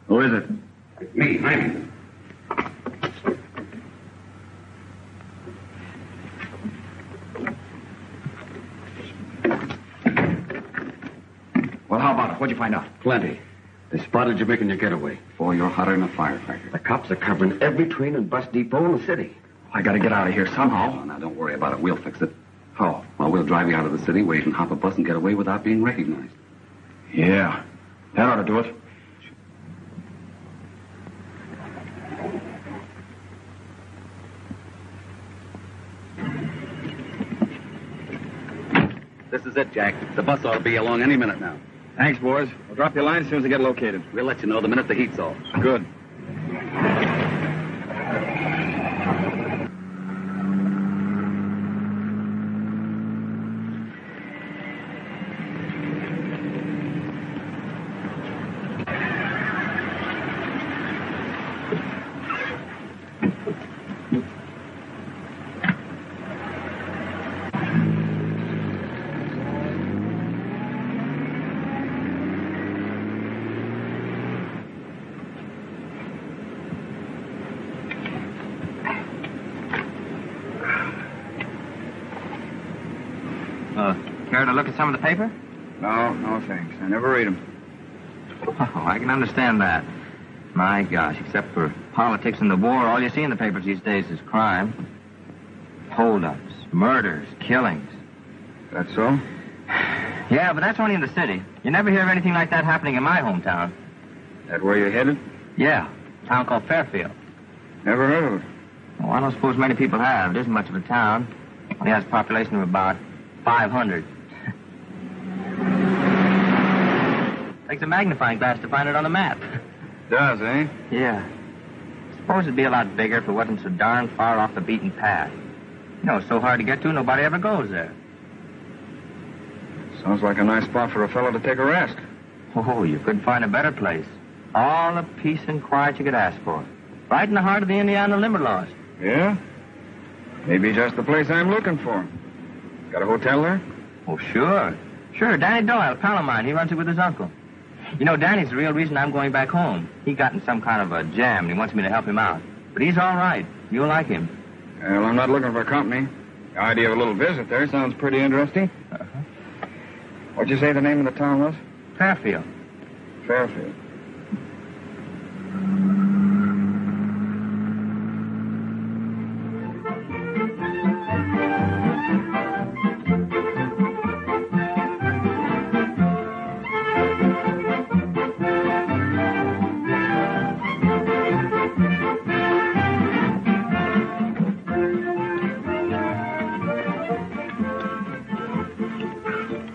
Who is it? It's me, Hyman. Well, how about it? What'd you find out? Plenty. They spotted you making your getaway. Boy, you're hotter than a firecracker. The cops are covering every train and bus depot in the city. I gotta get out of here somehow. Oh, now, don't worry about it. We'll fix it. How? Well, we'll drive you out of the city where you can hop a bus and get away without being recognized. Yeah, that ought to do it. This is it, Jack. The bus ought to be along any minute now. Thanks, boys. I'll drop your line as soon as I get located. We'll let you know the minute the heat's off. Good. Care to look at some of the paper? No, thanks. I never read them. Oh, I can understand that. My gosh, except for politics and the war, all you see in the papers these days is crime. Hold-ups, murders, killings. That so? Yeah, but that's only in the city. You never hear of anything like that happening in my hometown. That where you're headed? Yeah, a town called Fairfield. Never heard of it. Well, I don't suppose many people have. It isn't much of a town. Only has a population of about 500. Takes a magnifying glass to find it on the map. Does, eh? Yeah. Suppose it'd be a lot bigger if it wasn't so darn far off the beaten path. You know, it's so hard to get to, nobody ever goes there. Sounds like a nice spot for a fellow to take a rest. Oh, you couldn't find a better place. All the peace and quiet you could ask for. Right in the heart of the Indiana Limberlost. Yeah? Maybe just the place I'm looking for. Got a hotel there? Oh, sure. Sure, Danny Doyle, a pal of mine. He runs it with his uncle. You know, Danny's the real reason I'm going back home. He got in some kind of a jam, and he wants me to help him out. But he's all right. You'll like him. Well, I'm not looking for company. The idea of a little visit there sounds pretty interesting. Uh-huh. What'd you say the name of the town was? Fairfield. Fairfield.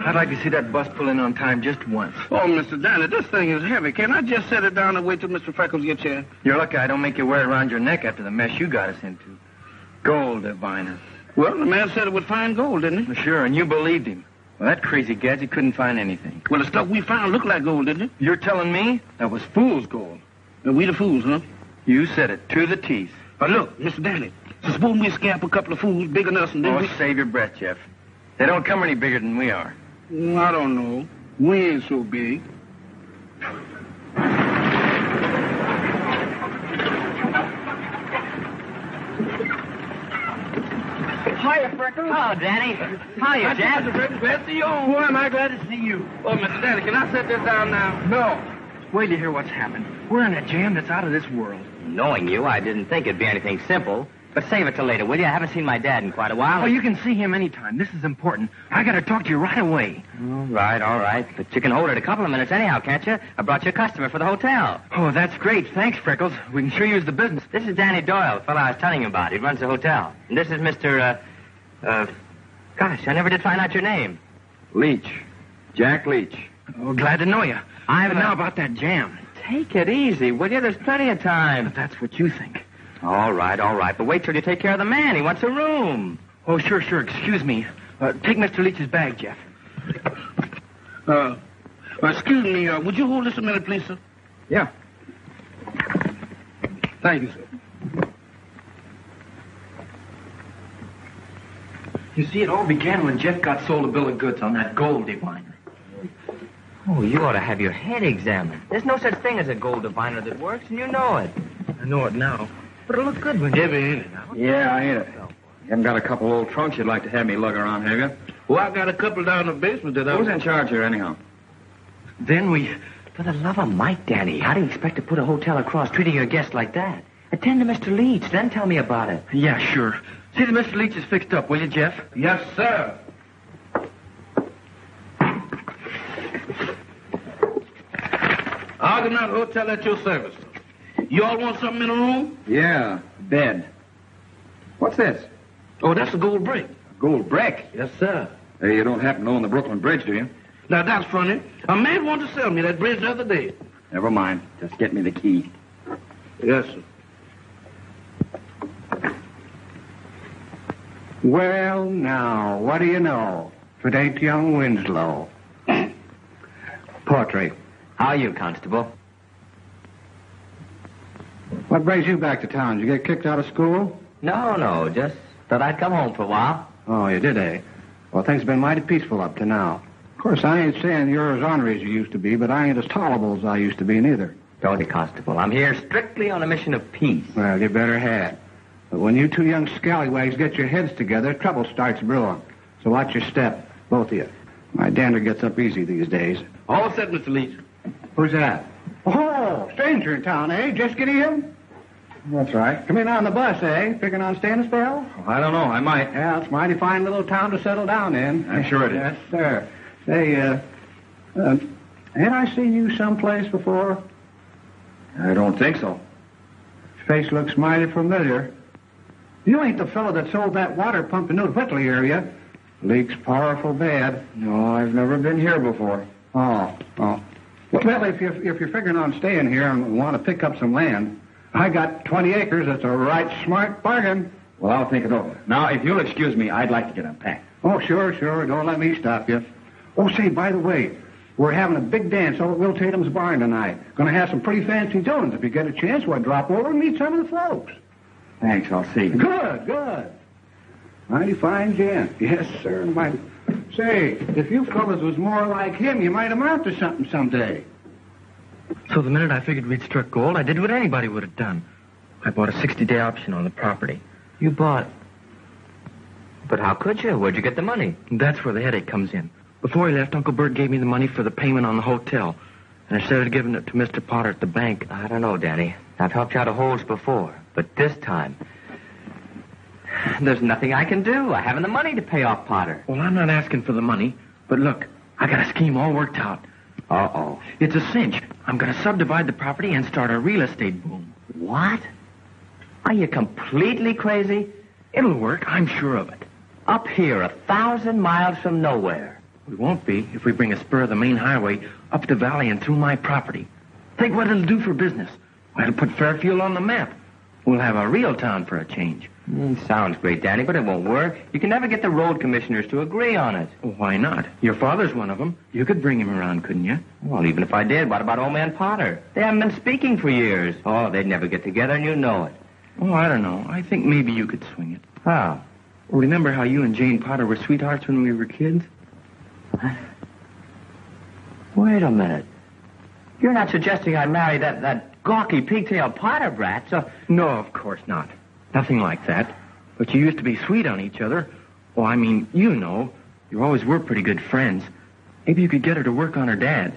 I'd like to see that bus pull in on time just once. Oh, Mr. Danny, this thing is heavy. Can I just set it down and wait till Mr. Freckles gets here? You're lucky I don't make you wear it around your neck after the mess you got us into. Gold, Divinus. Well, the man said it would find gold, didn't he? Sure, and you believed him. Well, that crazy gadget couldn't find anything. Well, the stuff we found looked like gold, didn't it? You're telling me that was fool's gold? We the fools, huh? You said it to the teeth. But look, Mr. Danny, suppose we scamp a couple of fools bigger than us and then Oh, save your breath, Jeff. They don't come any bigger than we are. I don't know. We ain't so big. Hiya, Freckles. Oh, Danny. Hiya, Jeff. Glad to see you. Boy, am I glad to see you. Oh, Mr. Danny, can I set this down now? No. Wait till you hear what's happened. We're in a jam that's out of this world. Knowing you, I didn't think it'd be anything simple. But save it till later, will you? I haven't seen my dad in quite a while. Oh, you can see him anytime. This is important. I got to talk to you right away. All right. But you can hold it a couple of minutes anyhow, can't you? I brought you a customer for the hotel. Oh, that's great. Thanks, Freckles. We can sure use the business. This is Danny Doyle, the fellow I was telling you about. He runs the hotel. And this is Mr. Gosh, I never did find out your name. Leach. Jack Leach. Oh, glad to know you. But now about that jam. Take it easy, will you? There's plenty of time. But that's what you think. All right. But wait till you take care of the man. He wants a room. Oh, sure. Excuse me. Take Mr. Leach's bag, Jeff. Excuse me, would you hold this a minute, please, sir? Yeah. Thank you, sir. You see, it all began when Jeff got sold a bill of goods on that gold diviner. Oh, you ought to have your head examined. There's no such thing as a gold diviner that works, and you know it. I know it now. But it'll look good when Heavy, ain't it? Yeah, ain't it? You haven't got a couple old trunks you'd like to have me lug around, have you? Well, I got a couple down in the basement that I... Who's in charge here, anyhow? Then we... For the love of Mike, Danny, how do you expect to put a hotel across treating your guests like that? Attend to Mr. Leach, then tell me about it. Yeah, sure. See that Mr. Leach is fixed up, will you, Jeff? Yes, sir. Argonaut Hotel at your service. You all want something in the room? Yeah, bed. What's this? Oh, that's a gold brick. Gold brick? Yes, sir. Hey, you don't happen to own the Brooklyn Bridge, do you? Now, that's funny. A man wanted to sell me that bridge the other day. Never mind. Just get me the key. Yes, sir. Well, now, what do you know? If it ain't young Winslow. Portrait. How are you, Constable? What brings you back to town? Did you get kicked out of school? No, just thought I'd come home for a while. Oh, you did, eh? Well, things have been mighty peaceful up to now. Of course, I ain't saying you're as ornery as you used to be, but I ain't as tolerable as I used to be neither. Don't you, Constable? I'm here strictly on a mission of peace. Well, you better have. But when you two young scallywags get your heads together, trouble starts brewing. So watch your step, both of you. My dander gets up easy these days. All set, Mr. Leach. Who's that? Oh, stranger in town, eh? Just getting in? That's right. Come in on the bus, eh? Figuring on staying a spell? I don't know. I might. Yeah, it's a mighty fine little town to settle down in. I'm sure it is. Yes, sir. Say, ain't I seen you someplace before? I don't think so. His face looks mighty familiar. You ain't the fellow that sold that water pump in New Whitley area. Leaks powerful bad. No, I've never been here before. Oh. Well, if you're figuring on staying here and want to pick up some land, I got 20 acres. That's a right smart bargain. Well, I'll think it over. Now, if you'll excuse me, I'd like to get unpacked. Oh, sure. Don't let me stop you. Oh, say, by the way, we're having a big dance over at Will Tatum's barn tonight. Going to have some pretty fancy doings. If you get a chance, we'll drop over and meet some of the folks. Thanks, I'll see. Good. Mighty fine gent. Yes, sir. Mighty. Say, if you fellas was more like him, you might amount to something someday. So the minute I figured we'd struck gold, I did what anybody would have done. I bought a 60-day option on the property. You bought... But how could you? Where'd you get the money? That's where the headache comes in. Before he left, Uncle Bert gave me the money for the payment on the hotel. And instead of giving it to Mr. Potter at the bank... I don't know, Danny. I've helped you out of holes before. But this time... There's nothing I can do. I haven't the money to pay off Potter. Well, I'm not asking for the money. But look, I got a scheme all worked out. Uh-oh. It's a cinch. I'm going to subdivide the property and start a real estate boom. What? Are you completely crazy? It'll work. I'm sure of it. Up here, 1,000 miles from nowhere. We won't be if we bring a spur of the main highway up the valley and through my property. Think what it'll do for business. Why, it'll put Fairfield on the map. We'll have a real town for a change. Sounds great, Danny, but it won't work. You can never get the road commissioners to agree on it. Well, why not? Your father's one of them. You could bring him around, couldn't you? Well, even if I did, what about old man Potter? They haven't been speaking for years. Oh, they'd never get together, and you know it. Oh, I don't know. I think maybe you could swing it. How? Remember how you and Jane Potter were sweethearts when we were kids? Wait a minute. You're not suggesting I marry that gawky pigtail Potter brat, so... No, of course not. Nothing like that. But you used to be sweet on each other. Oh, I mean, you know. You always were pretty good friends. Maybe you could get her to work on her dad.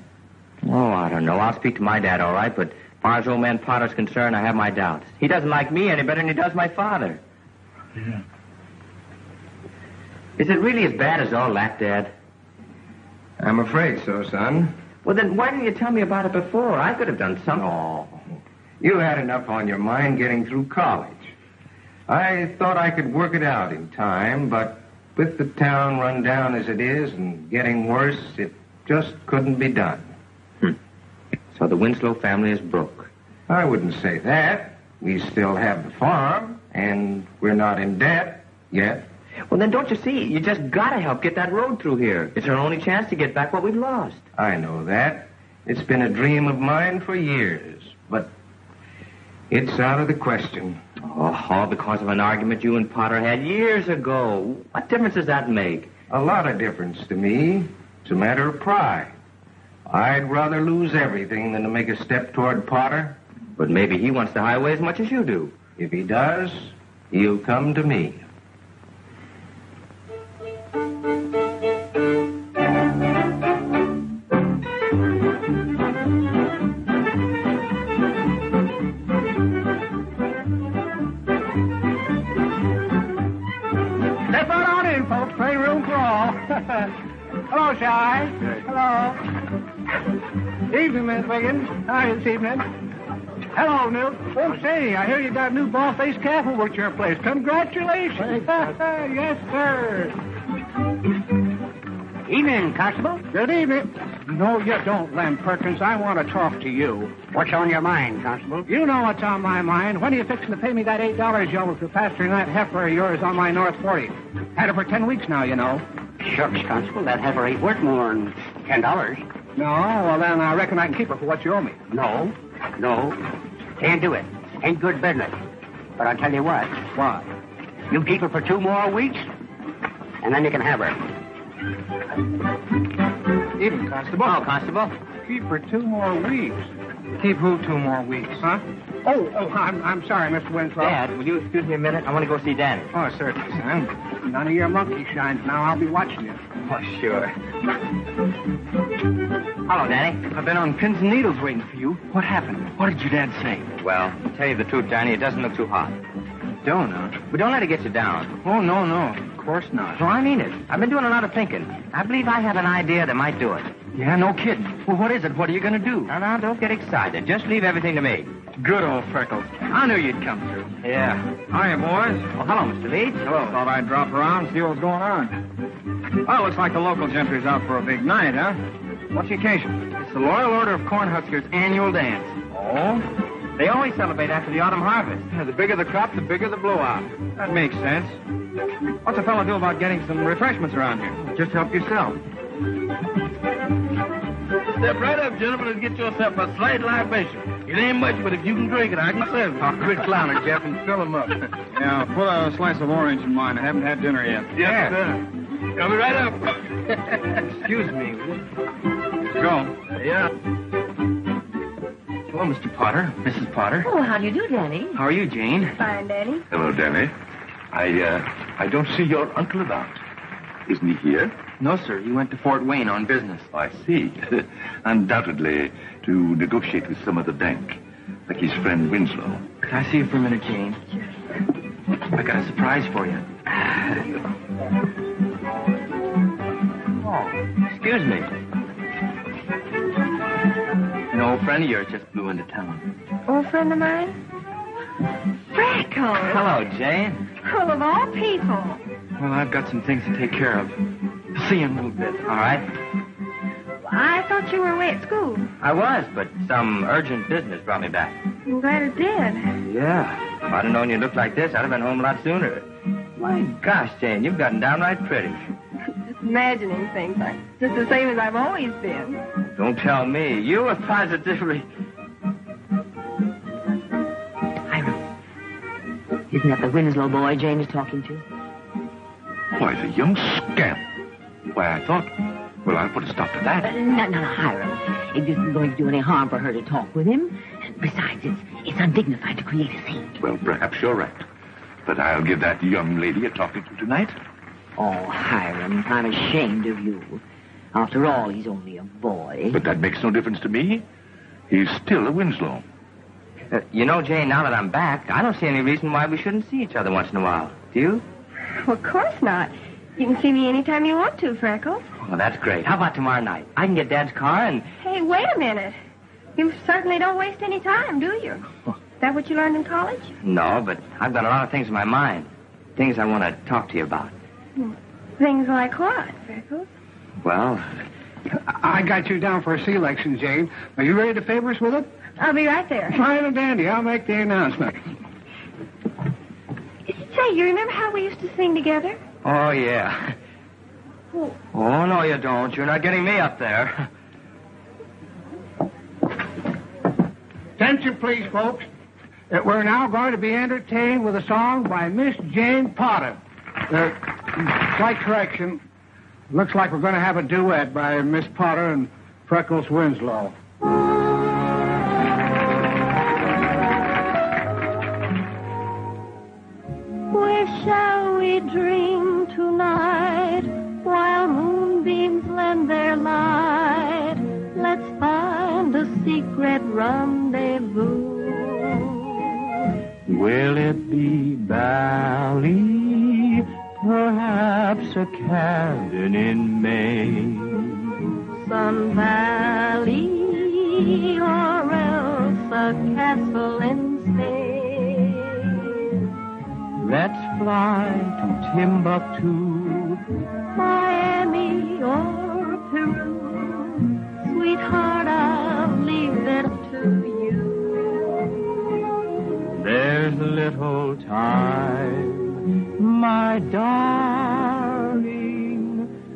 Oh, I don't know. I'll speak to my dad, all right, but as far as old man Potter's concerned, I have my doubts. He doesn't like me any better than he does my father. Yeah. Is it really as bad as all that, Dad? I'm afraid so, son. Well, then why didn't you tell me about it before? I could have done something. Oh, you had enough on your mind getting through college. I thought I could work it out in time, but with the town run down as it is and getting worse, it just couldn't be done. So the Winslow family is broke. I wouldn't say that. We still have the farm, and we're not in debt yet. Well, then don't you see? You just gotta help get that road through here. It's our only chance to get back what we've lost. I know that. It's been a dream of mine for years, but it's out of the question. Oh, all because of an argument you and Potter had years ago. What difference does that make? A lot of difference to me. It's a matter of pride. I'd rather lose everything than to make a step toward Potter. But maybe he wants the highway as much as you do. If he does, he'll come to me. Step on in, folks. Playroom for all. Hello, Shy. Hello. Evening, Miss Wiggins. How are you this evening? Hello, Newt. Oh, say, I hear you got a new ball-faced calf over at your place. Congratulations. Yes, sir. Evening, Constable. Good evening. No, you don't, Lem Perkins. I want to talk to you. What's on your mind, Constable? You know what's on my mind. When are you fixing to pay me that $8 you owe for pasturing that heifer of yours on my North 40? Had her for 10 weeks now, you know. Shucks, Constable. That heifer ain't worth more than $10. No? Well, then I reckon I can keep her for what you owe me. No. Can't do it. Ain't good business. But I'll tell you what. What? You keep her for 2 more weeks, and then you can have her. Evening, Constable. Oh, Constable. Keep her 2 more weeks. Keep who 2 more weeks? Huh? Oh, I'm sorry, Mr. Winslow. Dad, will you excuse me a minute? I want to go see Danny. Oh, certainly, son. None of your monkey shines now. I'll be watching you. Oh, sure. Hello, Danny. I've been on pins and needles waiting for you. What happened? What did your dad say? Well, to tell you the truth, Danny, it doesn't look too hot. Don't. But don't let it get you down. Oh, no. Of course not. No, I mean it. I've been doing a lot of thinking. I believe I have an idea that might do it. Yeah, no kidding. Well, what is it? What are you going to do? Now, don't get excited. Just leave everything to me. Good old Freckles. I knew you'd come through. Yeah. Hiya, boys. Well, hello, Mr. Leeds. Hello. Thought I'd drop around and see what was going on. Well, looks like the local gentry's out for a big night, huh? What's the occasion? It's the Loyal Order of Cornhuskers' annual dance. Oh? They always celebrate after the autumn harvest. The bigger the crop, the bigger the blowout. That makes sense. What's a fellow do about getting some refreshments around here? Just help yourself. Step right up, gentlemen, and get yourself a slight libation. It ain't much, but if you can drink it, I can serve it. Oh, quit clowning, Jeff, and fill him up. Yeah, put a slice of orange in mine. I haven't had dinner yet. Yes, sir. Coming right up. Excuse me. Let's go. Yeah. Hello, Mr. Potter. Mrs. Potter. Oh, how do you do, Danny? How are you, Jane? Fine, Danny. Hello, Danny. I don't see your uncle about. Isn't he here? No, sir. He went to Fort Wayne on business. I see. Undoubtedly to negotiate with some other bank, like his friend Winslow. Can I see you for a minute, Jane? I got a surprise for you. Oh, excuse me. An old friend of yours just flew into town. Old friend of mine? Freckles. Hello, Jane. Full of all people. Well, I've got some things to take care of. See you in a little bit. All right. I thought you were away at school. I was, but some urgent business brought me back. I'm glad it did. Yeah. If I'd have known you looked like this, I'd have been home a lot sooner. My gosh, Jane, you've gotten downright pretty. Just imagining things like just the same as I've always been. Don't tell me. You were positively... Hiram, isn't that the Winslow boy Jane is talking to? Why, the young scamp. Why, I thought... Well, I'll put a stop to that. No, Hiram. It isn't going to do any harm for her to talk with him. Besides, it's undignified to create a scene. Well, perhaps you're right. But I'll give that young lady a talking to tonight. Oh, Hiram, I'm ashamed of you. After all, he's only a boy. But that makes no difference to me. He's still a Winslow. You know, Jane, now that I'm back, I don't see any reason why we shouldn't see each other once in a while. Do you? Well, of course not. You can see me anytime you want to, Freckles. Oh, that's great. How about tomorrow night? I can get Dad's car and... Hey, wait a minute. You certainly don't waste any time, do you? Is that what you learned in college? No, but I've got a lot of things in my mind. Things I want to talk to you about. Things like what, Freckles? Well... I got you down for a selection, Jane. Are you ready to favor us with it? I'll be right there. Fine and dandy. I'll make the announcement. Say, you remember how we used to sing together? Oh, yeah. Oh, no, you don't. You're not getting me up there. Attention, please, folks. We're now going to be entertained with a song by Miss Jane Potter. Slight correction. Looks like we're going to have a duet by Miss Potter and Freckles Winslow. Where shall we dream tonight while moonbeams lend their light? Let's find a secret rendezvous. Will it be Bali? Perhaps a cabin in Maine. Sun Valley, or else a castle in Spain. Let's fly to Timbuktu, Miami or Peru. Sweetheart, I'll leave it to you. there's little time, my darling.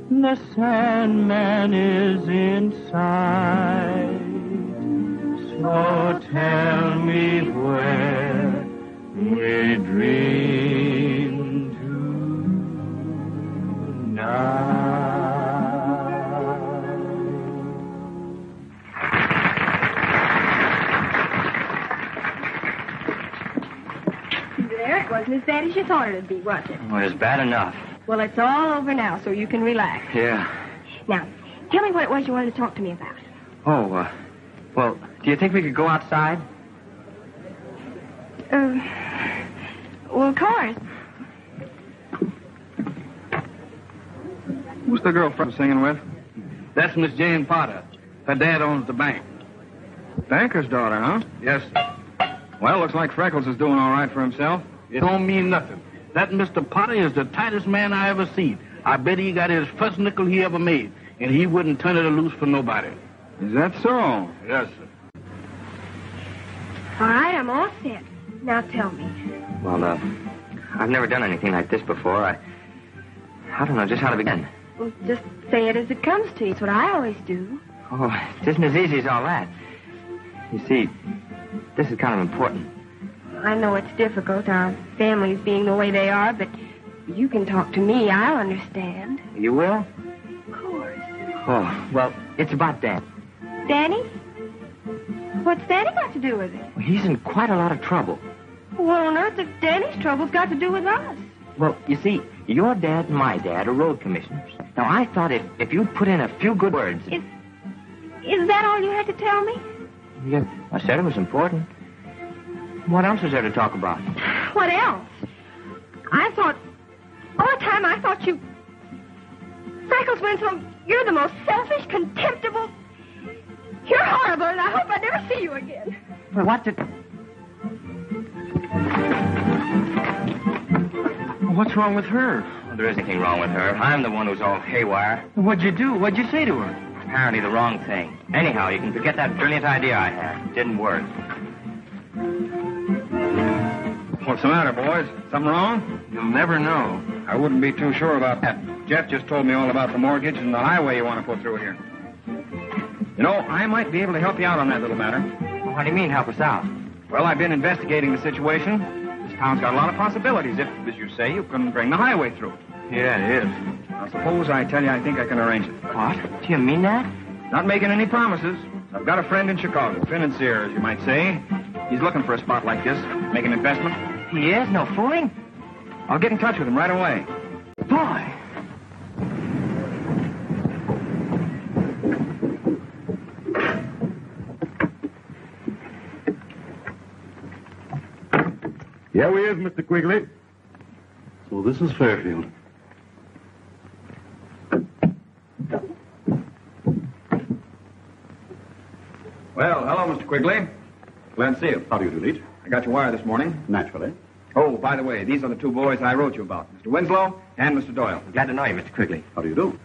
The Sandman is inside. So tell me where we dream There, it wasn't as bad as you thought it would be, was it? Well, it's bad enough. Well, it's all over now, so you can relax. Yeah. Now, tell me what it was you wanted to talk to me about. Oh, well, do you think we could go outside? Well, of course. Who's the girl from singing with? That's Miss Jane Potter. Her dad owns the bank. Banker's daughter, huh? Yes, sir. Well, looks like Freckles is doing all right for himself. It don't mean nothing. That Mr. Potter is the tightest man I ever seen. I bet he got his first nickel he ever made, and he wouldn't turn it loose for nobody. Is that so? Yes, sir. All right, I'm all set. Now tell me. Well, I've never done anything like this before. I don't know just how to begin. Well, just say it as it comes to you. It's what I always do. Oh, it isn't as easy as all that. You see, this is kind of important. I know it's difficult, our families being the way they are, but you can talk to me. I'll understand. You will? Of course. Oh, well, it's about Dan. Danny? What's Danny got to do with it? Well, he's in quite a lot of trouble. What on earth has Danny's trouble's got to do with us? Well, you see, your dad and my dad are road commissioners. Now, I thought if you'd put in a few good words... Is that all you had to tell me? Yeah, I said it was important. What else is there to talk about? What else? I thought... All the time I thought you... Freckles Winslow, you're the most selfish, contemptible... You're horrible, and I hope I never see you again. Well, what did... What's wrong with her? Well, there isn't anything wrong with her. I'm the one who's all haywire. What'd you do? What'd you say to her? Apparently the wrong thing. Anyhow, you can forget that brilliant idea I had. It didn't work. What's the matter, boys? Something wrong? You'll never know. I wouldn't be too sure about that. Jeff just told me all about the mortgage and the highway you want to put through here. You know, I might be able to help you out on that little matter. Well, what do you mean, help us out? Well, I've been investigating the situation. This town's got a lot of possibilities if, as you say, you can bring the highway through. Yeah, it is. Now, suppose I tell you I think I can arrange it. What? Do you mean that? Not making any promises. I've got a friend in Chicago, financier, as you might say. He's looking for a spot like this, make an investment. He is? No fooling? I'll get in touch with him right away. Boy! Here we is, Mr. Quigley. So this is Fairfield. Well, hello, Mr. Quigley. Glad to see you. How do you do, Leach? I got your wire this morning. Naturally. Oh, by the way, these are the two boys I wrote you about, Mr. Winslow and Mr. Doyle. Glad to know you, Mr. Quigley. How do you do?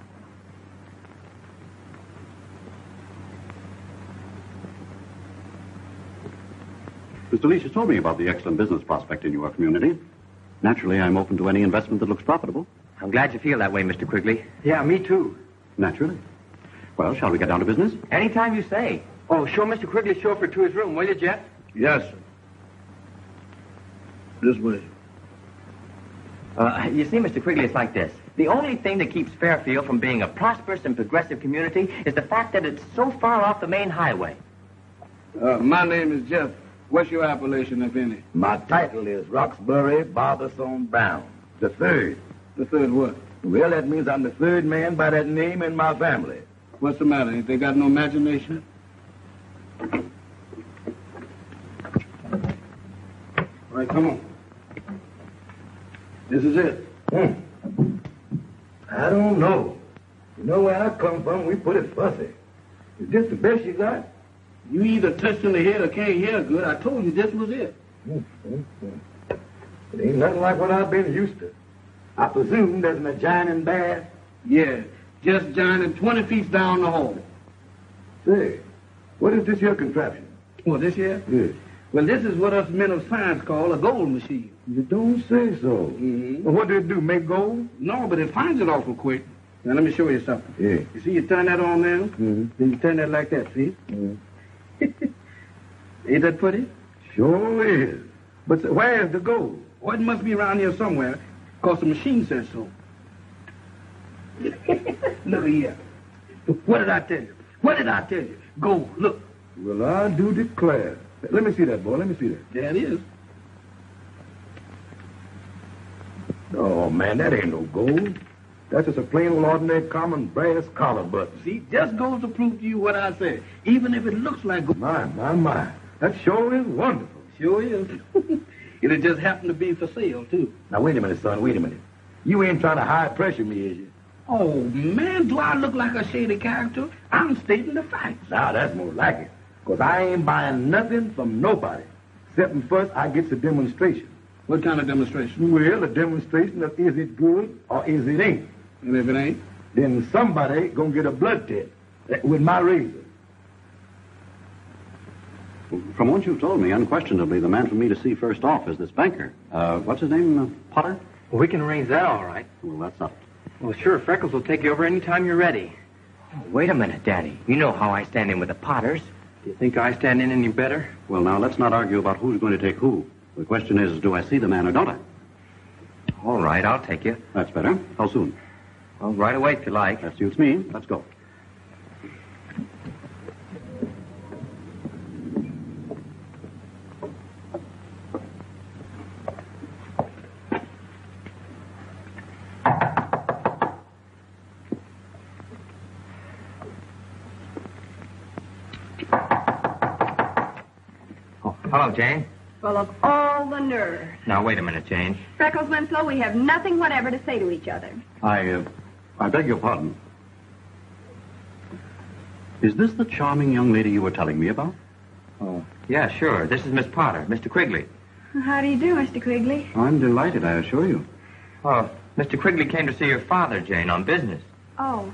Mr. Leach has told me about the excellent business prospect in your community. Naturally, I'm open to any investment that looks profitable. I'm glad you feel that way, Mr. Quigley. Yeah, me too. Naturally. Well, shall we get down to business? Anytime you say. Oh, show Mr. Quigley's chauffeur to his room, will you, Jeff? Yes, sir. This way. You see, Mr. Quigley, it's like this. The only thing that keeps Fairfield from being a prosperous and progressive community is the fact that it's so far off the main highway. My name is Jeff. What's your appellation, if any? My title is Roxbury Barberson Brown, the third. The third what? Well, that means I'm the third man by that name in my family. What's the matter? Ain't they got no imagination? All right, come on. This is it. I don't know. You know where I come from, we put it fussy. Is this the best you got? You either touched in the head or can't hear good. I told you this was it. It ain't nothing like what I've been used to. I presume there's an adjoining bath? Yeah, just joining 20 feet down the hall. Say, what is this here contraption? What, this here? Yes. Well, this is what us men of science call a gold machine. You don't say so. Mm-hmm. Well, what do it do, make gold? No, but it finds it awful quick. Now, let me show you something. Yeah. You see, you turn that on now, Mm-hmm. then you turn that like that, see? Mm-hmm. Ain't that pretty? Sure is. But where's the gold? Well, it must be around here somewhere, because the machine says so. Look here. What did I tell you? What did I tell you? Gold, look. Well, I do declare. Let me see that, boy. Let me see that. There it is. Oh, man, that ain't no gold. That's just a plain old ordinary common brass collar button. See, just goes to prove to you what I said. Even if it looks like gold. My. That sure is wonderful. Sure is. It'll just happen to be for sale, too. Now, wait a minute, son. Wait a minute. You ain't trying to high pressure me, is you? Oh, man, do I look like a shady character? I'm stating the facts. Now, that's more like it. Because I ain't buying nothing from nobody. Except first I get the demonstration. What kind of demonstration? Well, a demonstration of is it good or is it ain't. And if it ain't? Then somebody gonna get a blood test with my razor. From what you've told me, unquestionably, the man for me to see first off is this banker. What's his name, Potter? Well, we can arrange that all right. Well, that's not. Well, sure, Freckles will take you over any time you're ready. Oh, wait a minute, Daddy. You know how I stand in with the Potters. Do you think I stand in any better? Well, now, let's not argue about who's going to take who. The question is, do I see the man or don't I? All right, I'll take you. That's better. How soon? Well, right away, if you like. That suits me. Let's go. Hello, Jane. Full of all the nerve. Now, wait a minute, Jane. Freckles Winslow, we have nothing whatever to say to each other. I beg your pardon. Is this the charming young lady you were telling me about? Oh, yeah, sure. This is Miss Potter, Mr. Quigley. How do you do, Mr. Quigley? I'm delighted, I assure you. Oh, Mr. Quigley came to see your father, Jane, on business. Oh.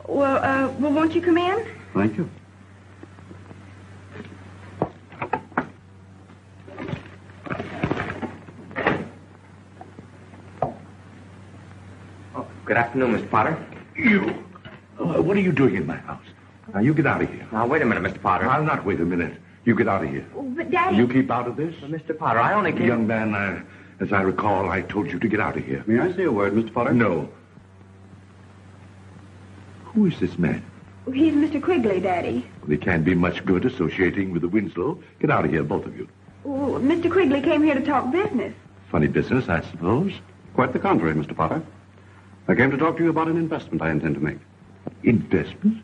Well, won't you come in? Thank you. Good afternoon, Mr. Potter. You! What are you doing in my house? Now, you get out of here. Now, wait a minute, Mr. Potter. I'll not wait a minute. You get out of here. Oh, but, Daddy... You keep out of this? Mr. Potter, I only came... Young man, as I recall, I told you to get out of here. May I say a word, Mr. Potter? No. Who is this man? He's Mr. Quigley, Daddy. Well, he can't be much good associating with the Winslow. Get out of here, both of you. Oh, Mr. Quigley came here to talk business. Funny business, I suppose. Quite the contrary, Mr. Potter. I came to talk to you about an investment I intend to make. Investment?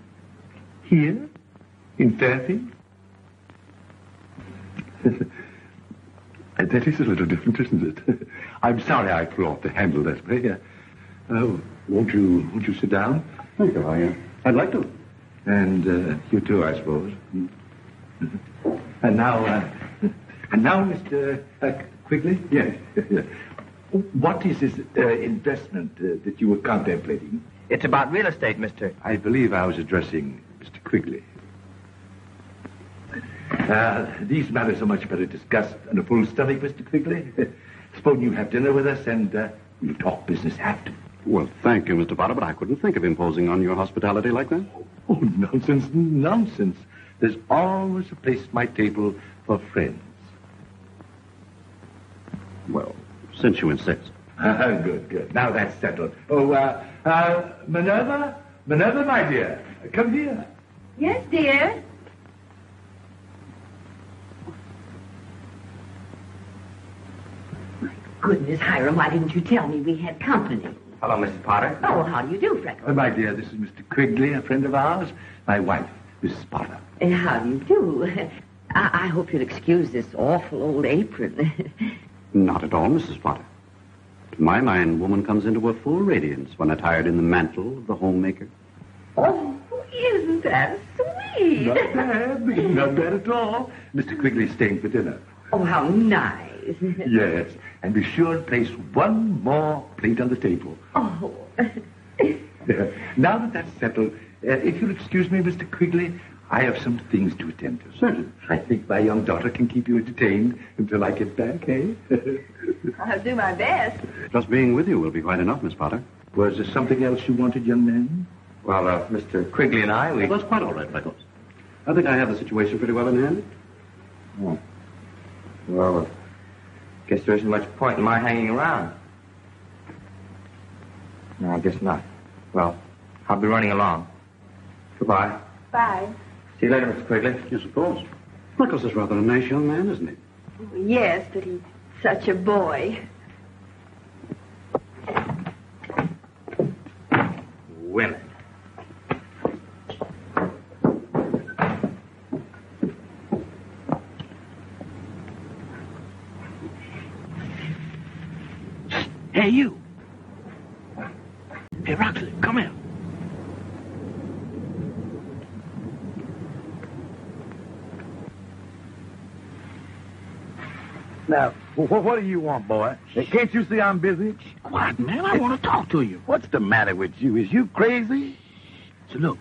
Here? In Fairfield? That is a little different, isn't it? I'm sorry I threw off the handle that way. Won't you sit down? Thank you, I'd like to. And you too, I suppose. And now, Mr. Quigley? Yes. What is this investment that you were contemplating? It's about real estate, Mr. I believe I was addressing Mr. Quigley. These matters are much better discussed on a full stomach, Mr. Quigley. Suppose you have dinner with us and we'll talk business after. Well, thank you, Mr. Potter, but I couldn't think of imposing on your hospitality like that. Oh, nonsense. There's always a place at my table for friends. Well, since you insist. Good. Now that's settled. Oh, Minerva, my dear, come here. Yes, dear. My goodness, Hiram, why didn't you tell me we had company? Hello, Mrs. Potter. Oh, how do you do, Freckles? My dear, this is Mr. Quigley, a friend of ours. My wife, Mrs. Potter. How do you do? I hope you'll excuse this awful old apron. Not at all, Mrs. Potter. To my mind, woman comes into her full radiance when attired in the mantle of the homemaker. Oh, isn't that sweet? Not bad at all. Mr. Quigley's staying for dinner. Oh, how nice. Yes, and be sure to place one more plate on the table. Oh. Now that that's settled, if you'll excuse me, Mr. Quigley, I have some things to attend to. Certainly. I think my young daughter can keep you entertained until I get back, eh? I'll do my best. Just being with you will be quite enough, Miss Potter. Was there something else you wanted, young man? Well, Mr. Quigley and I, we... Well, that's quite all right, Freckles. I think I have the situation pretty well in hand. Oh. Well, I guess there isn't much point in my hanging around. No, I guess not. Well, I'll be running along. Goodbye. Bye. See you later, Mr. Quigley. Yes, of course. Freckles is rather a nice young man, isn't he? Yes, but he's such a boy. Women. Hey, you. Hey, Roxy, come here. Now, what do you want, boy? Can't you see I'm busy? Quiet, man. I want to talk to you. What's the matter with you? Is you crazy? So, look,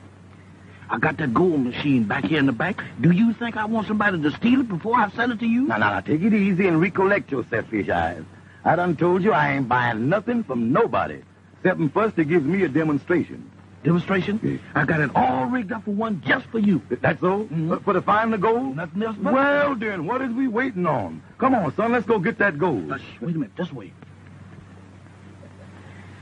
I got that gold machine back here in the back. Do you think I want somebody to steal it before I sell it to you? Now, take it easy and recollect yourself, Fish Eyes. I done told you I ain't buying nothing from nobody. Except first it gives me a demonstration. Demonstration? Yeah. I got it all rigged up for one just for you. That's so? Mm-hmm. For to find the gold? Nothing else but... Well, then, what is we waiting on? Come on, son, let's go get that gold. Wait a minute, just wait.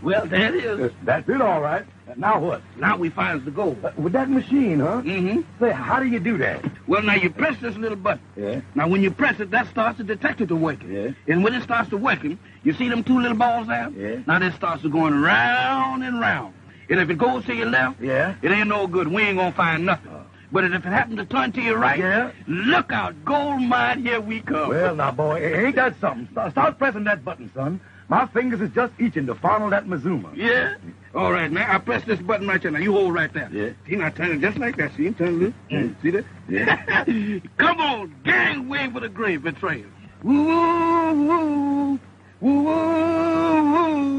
Well, there it is. That's it, all right. Now what? Now we find the gold. With that machine, huh? Mm-hmm. Say, how do you do that? Well, now you press this little button. Yeah. Now, when you press it, that starts the detector to working. Yeah. And when it starts to working, you see them two little balls there? Yeah. Now, this starts to going round and round. And if it goes to your left, yeah, it ain't no good. We ain't gonna find nothing. But if it happens to turn to your right, yeah, look out, gold mine, here we come. Well, now, boy, ain't that something? Start pressing that button, son. My fingers is just itching to funnel that Mazuma. Yeah? All right, man. I press this button right there. Now, you hold right there. Yeah. See, now turn it just like that. See him turn a little? See that? Yeah. Come on, gangway for the grave betrayal. Woo-woo-woo. Woo-woo-woo.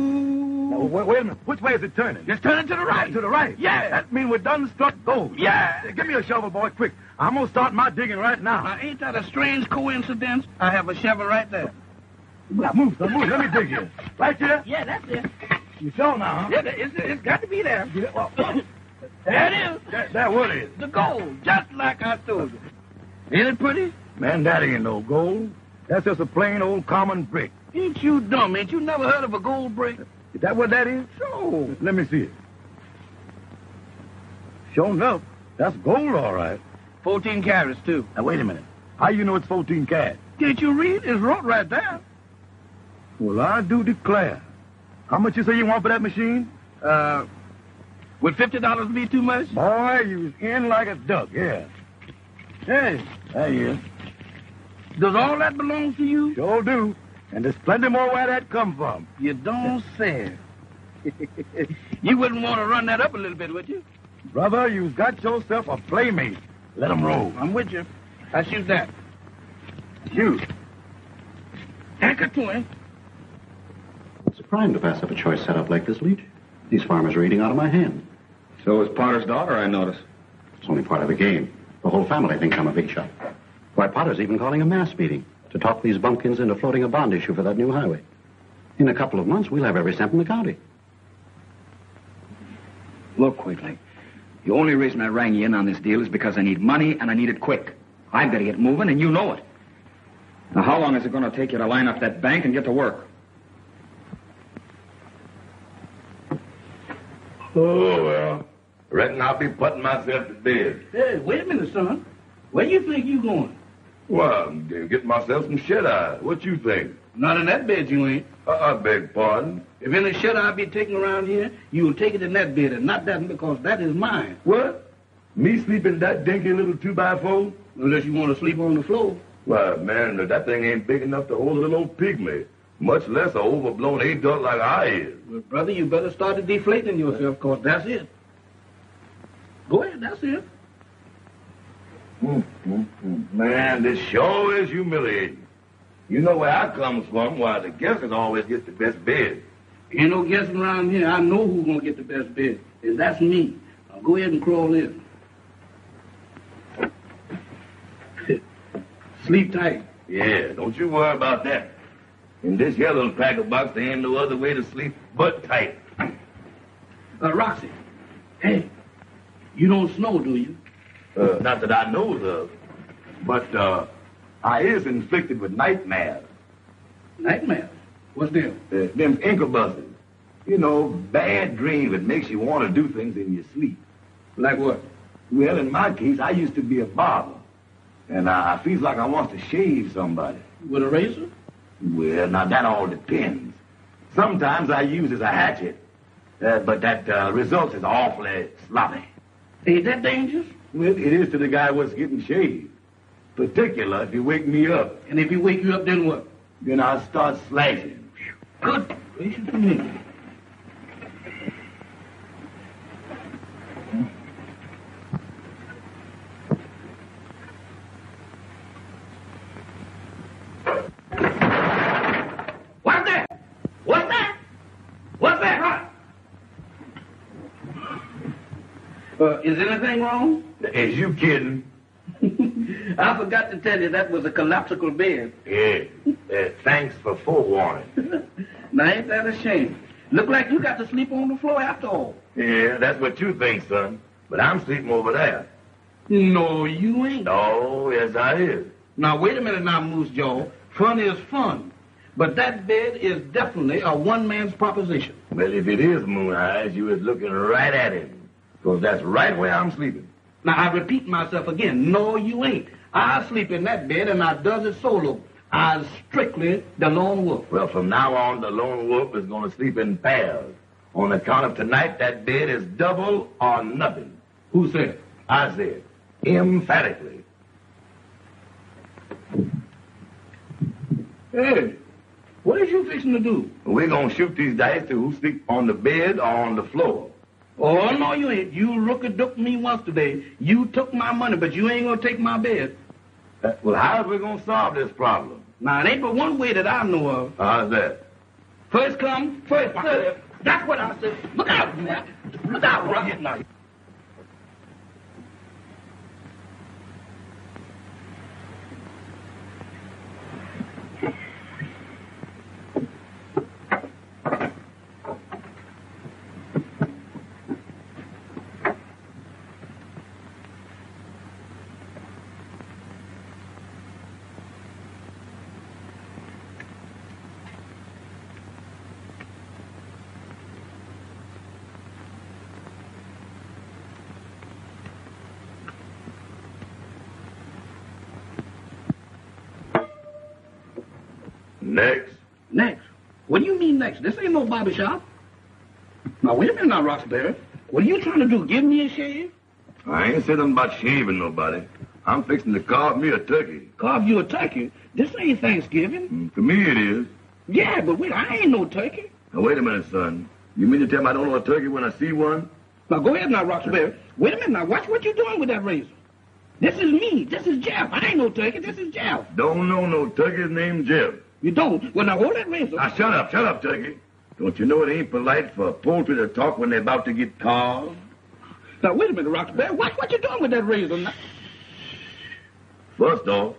Wait a minute. Which way is it turning? Just turn it to the right. To the right? Yeah. That means we're done struck gold. Yeah. Give me a shovel, boy, quick. I'm going to start my digging right now. Now, ain't that a strange coincidence? I have a shovel right there. Now, move, son, move. Let me dig here. Right here? Yeah, that's it. You sure now, huh? Yeah, it's got to be there. Yeah, well, there it is. That what is? The gold, just like I told you. Ain't it pretty? Man, that ain't no gold. That's just a plain old common brick. Ain't you dumb? Ain't you never heard of a gold brick? Is that what that is? Sure. Let me see it. Sure enough, that's gold, all right. 14 carats, too. Now, wait a minute. How you know it's 14 carats? Can't you read? It's wrote right there. Well, I do declare. How much you say you want for that machine? Would $50 be too much? Boy, you was in like a duck, yeah. Hey, there you is. Does all that belong to you? Sure do. And there's plenty more where that come from. You don't say. You wouldn't want to run that up a little bit, would you? Brother, you've got yourself a playmate. Let him roll. I'm with you. I shoot that. Shoot. Anchor to him. It's a crime to pass up a choice setup like this, Leach. These farmers are eating out of my hand. So is Potter's daughter, I notice. It's only part of the game. The whole family thinks I'm a big shot. Why, Potter's even calling a mass meeting to talk these bumpkins into floating a bond issue for that new highway. In a couple of months, we'll have every cent in the county. Look, Quigley, the only reason I rang you in on this deal is because I need money and I need it quick. I've got to get moving, and you know it. Now, how long is it going to take you to line up that bank and get to work? Oh, well, I reckon I'll be putting myself to bed. Hey, wait a minute, son. Where you think you going? Well, I'm gonna get myself some shut-eye. What you think? Not in that bed, you ain't. I beg pardon. If any shut-eye be taken around here, you'll take it in that bed and not that one because that is mine. What? Me sleeping that dinky little 2x4? Unless you want to sleep on the floor. Well, man, that thing ain't big enough to hold a little old pygmy, much less a overblown adult like I is. Well, brother, you better start deflating yourself, because that's it. Go ahead, that's it. Man, this sure is humiliating. You know where I comes from, why the guessers always get the best bed. Ain't no guessing around here. I know who's going to get the best bed, and that's me. Now go ahead and crawl in. Sleep tight. Yeah, don't you worry about that. In this here little packer box, there ain't no other way to sleep but tight. Roxy, hey, you don't snow, do you? Not that I knows of. But, I is inflicted with nightmares. Nightmares? What's them? Them incubuses. You know, bad dreams that makes you want to do things in your sleep. Like what? Well, in my case, I used to be a barber. And I feels like I want to shave somebody. With a razor? Well, now that all depends. Sometimes I use as a hatchet. But that result is awfully sloppy. Ain't that dangerous? Well, it is to the guy what's getting shaved. Particular if you wake me up. And if he wake you up, then what? Then I'll start slashing. Good gracious to me. What's that? What's that? What's that? Is anything wrong? Is you kidding? I forgot to tell you that was a collapsible bed. Yeah. Thanks for forewarning. Now, ain't that a shame? Look like you got to sleep on the floor after all. Yeah, that's what you think, son. But I'm sleeping over there. No, you ain't. Oh, yes, I is. Now, wait a minute now, Moose Jaw. Fun is fun. But that bed is definitely a one-man's proposition. Well, if it is Moon Eyes, you is looking right at him. Because that's right where I'm sleeping. Now, I repeat myself again. No, you ain't. I sleep in that bed, and I does it solo. I's strictly the lone wolf. Well, from now on, the lone wolf is going to sleep in pairs. On account of tonight, that bed is double or nothing. Who said? I said. Emphatically. Hey, what is you fixing to do? We're going to shoot these dice to who sleep on the bed or on the floor. Oh, no, you ain't. You rook-a-dooked me once today. You took my money, but you ain't going to take my bed. Well, how's we going to solve this problem? Now, it ain't but one way that I know of. How's that? First come, first serve. That's what I said. Look out, man. Look out, Rocket. Now. Next. Next? What do you mean next? This ain't no barber shop. Now, wait a minute now, Roxbury. What are you trying to do? Give me a shave? I ain't said nothing about shaving nobody. I'm fixing to carve me a turkey. Carve you a turkey? This ain't Thanksgiving. To me it is. Yeah, but wait, I ain't no turkey. Now, wait a minute, son. You mean to tell me I don't know a turkey when I see one? Now, go ahead now, Roxbury. Wait a minute now. Watch what you're doing with that razor. This is me. This is Jeff. I ain't no turkey. This is Jeff. Don't know no turkey named Jeff. You don't? Well, now, hold that razor. Now, shut up, turkey. Don't you know it ain't polite for poultry to talk when they're about to get carved? Now, wait a minute, Roxbury. Watch what you're doing with that razor now. First off,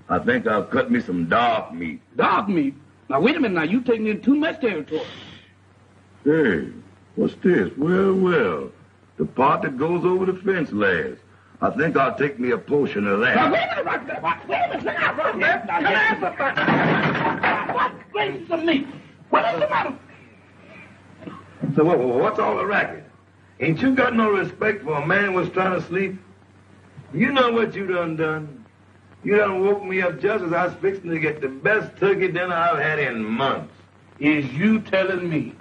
I think I'll cut me some dark meat. Dark meat? Now, wait a minute now. You're taking in too much territory. Hey, what's this? Well. The part that goes over the fence last. I think I'll take me a portion of that. Now, wait a minute, Roxbury. Wait a minute. Now, Roxbury. What gracious of me? What is the matter? So what's all the racket? Ain't you got no respect for a man was trying to sleep? You know what you done? You done woke me up just as I was fixing to get the best turkey dinner I've had in months. Is you telling me?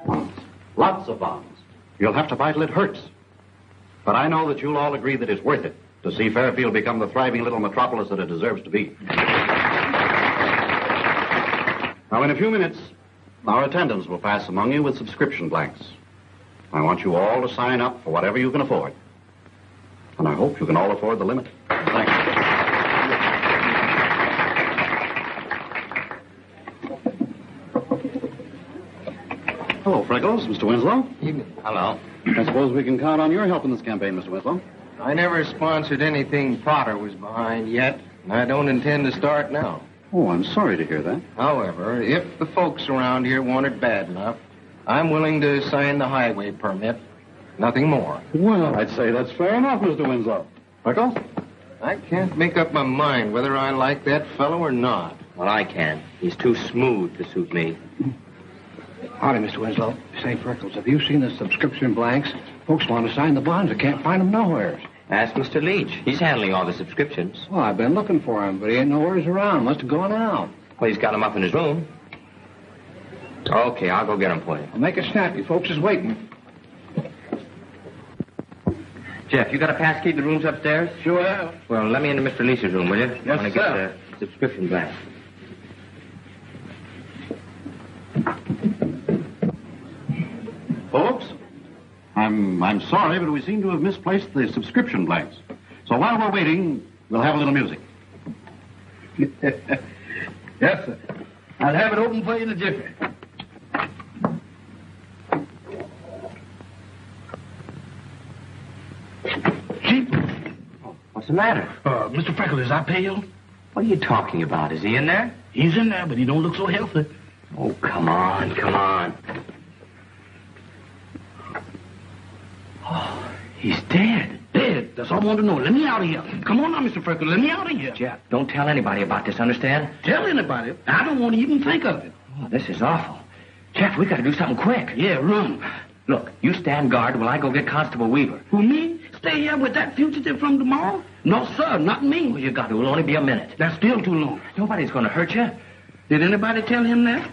Bombs. Lots of bombs. You'll have to fight till it hurts. But I know that you'll all agree that it's worth it to see Fairfield become the thriving little metropolis that it deserves to be. Now, in a few minutes, our attendants will pass among you with subscription blanks. I want you all to sign up for whatever you can afford. And I hope you can all afford the limit. Thanks. Hello, Freckles. Mr. Winslow. Evening. Hello. I suppose we can count on your help in this campaign, Mr. Winslow. I never sponsored anything Potter was behind yet, and I don't intend to start now. Oh, I'm sorry to hear that. However, if the folks around here want it bad enough, I'm willing to sign the highway permit. Nothing more. Well, I'd say that's fair enough, Mr. Winslow. Freckles? I can't make up my mind whether I like that fellow or not. Well, I can. He's too smooth to suit me. Howdy, Mr. Winslow. Say, Freckles, have you seen the subscription blanks? Folks want to sign the bonds. I can't find them nowhere. Ask Mr. Leach. He's handling all the subscriptions. Well, I've been looking for him, but he ain't nowheres around. Must have gone out. Well, he's got him up in his room. Okay, I'll go get him for you. I'll make it snappy. Folks is waiting. Jeff, you got a pass key to the rooms upstairs? Sure have. Well, let me into Mr. Leach's room, will you? Yes, I want to sir. get the subscription blank. Folks, I'm sorry, but we seem to have misplaced the subscription blanks. So while we're waiting, we'll have a little music. Yes, sir. I'll have it open for you in a jiffy. Chief? What's the matter? Mr. Freckles, is I pale? What are you talking about? Is he in there? He's in there, but he don't look so healthy. Oh, come on, come on. Oh, he's dead. Dead? That's all I want to know. Let me out of here. Come on now, Mr. Freckles. Let me out of here. Jeff, don't tell anybody about this, understand? Tell anybody? I don't want to even think of it. Oh, this is awful. Jeff, we got to do something quick. Yeah, run. Look, you stand guard while I go get Constable Weaver. Who, me? Stay here with that fugitive from tomorrow? No, sir, not me. Well, you got to. It'll only be a minute. That's still too long. Nobody's going to hurt you. Did anybody tell him that?